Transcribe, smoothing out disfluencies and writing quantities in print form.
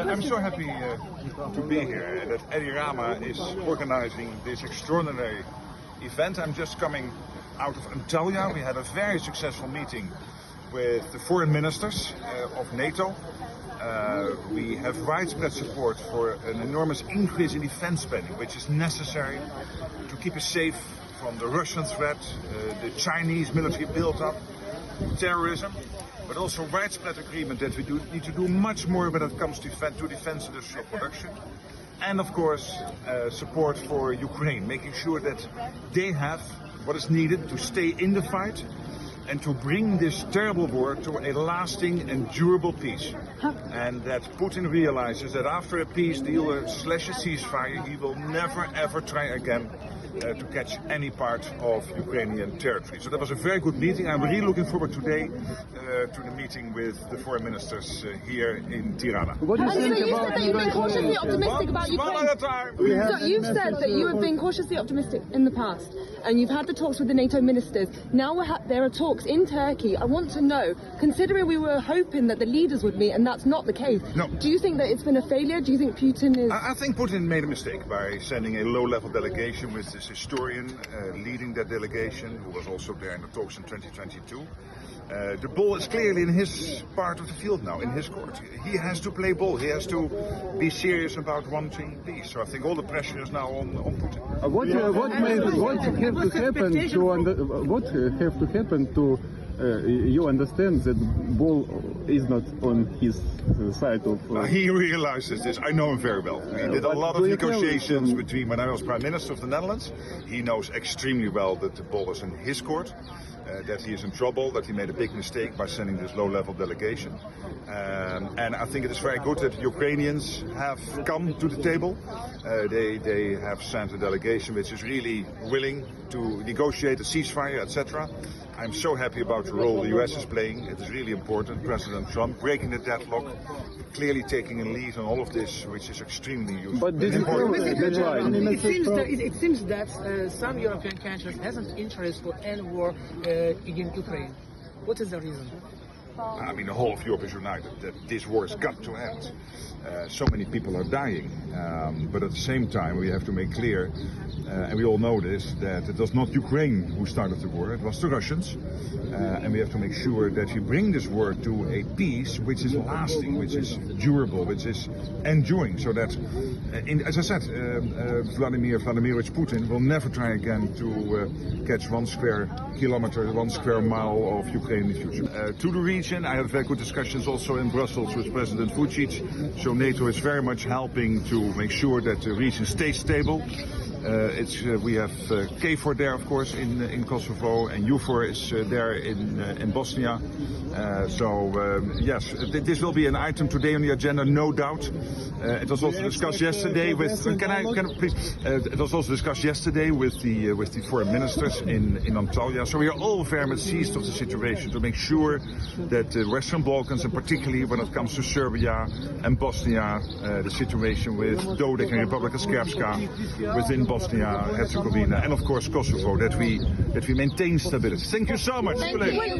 I'm so happy to be here that Tirana is organizing this extraordinary event. I'm just coming out of Antalya. We had a very successful meeting with the foreign ministers of NATO. We have widespread support for an enormous increase in defense spending, which is necessary to keep us safe from the Russian threat, the Chinese military build-up, terrorism, but also widespread agreement that we need to do much more when it comes to defense industrial production. And of course, support for Ukraine, making sure that they have what is needed to stay in the fight and to bring this terrible war to a lasting and durable peace. And that Putin realizes that after a peace deal / a ceasefire, he will never ever try again to catch any part of Ukrainian territory. So that was a very good meeting. I'm really looking forward today to the meeting with the foreign ministers here in Tirana. What do you think about that you've been cautiously optimistic about Ukraine? One at a time. So you've said that you have been cautiously optimistic in the past, and you've had the talks with the NATO ministers. Now there are talks in Turkey. I want to know, considering we were hoping that the leaders would meet, and that's not the case. No. Do you think that it's been a failure? Do you think Putin is... I think Putin made a mistake by sending a low-level delegation with this historian leading that delegation, who was also there in the talks in 2022. The ball is clearly in his part of the field now, in his court. He has to play ball. He has to be serious about wanting peace. So I think all the pressure is now on Putin. What have to happen to you understand that ball is not on his side of... He realizes this. I know him very well. We did a lot of negotiations between when I was Prime Minister of the Netherlands. He knows extremely well that the ball is in his court, that he is in trouble, that he made a big mistake by sending this low-level delegation. And I think it is very good that Ukrainians have come to the table. They have sent a delegation which is really willing to negotiate a ceasefire, etc. I'm so happy about the role the US is playing. It is really important. President Trump breaking the deadlock, clearly taking a lead on all of this, which is extremely useful. But this is it seems that some European countries have an interest to end war against Ukraine. What is the reason? I mean, the whole of Europe is united that this war has got to end. So many people are dying, but at the same time we have to make clear, and we all know this, that it was not Ukraine who started the war, it was the Russians. And we have to make sure that we bring this war to a peace which is lasting, which is durable, which is enduring, so that, as I said, Vladimir Putin will never try again to catch 1 square kilometer, 1 square mile of Ukraine in the future. To the region, I had very good discussions also in Brussels with President Vučić, so NATO is very much helping to make sure that the region stays stable. We have KFOR there, of course, in Kosovo, and UFOR is there in Bosnia. Yes, this will be an item today on the agenda, no doubt. It was also discussed yesterday with. It was also discussed yesterday with the foreign ministers in Antalya. So we are all very much seized of the situation to make sure that the Western Balkans, and particularly when it comes to Serbia and Bosnia, the situation with Dodik and Republika Srpska within Bosnia, Herzegovina, and of course Kosovo, that we maintain stability. Thank you so much.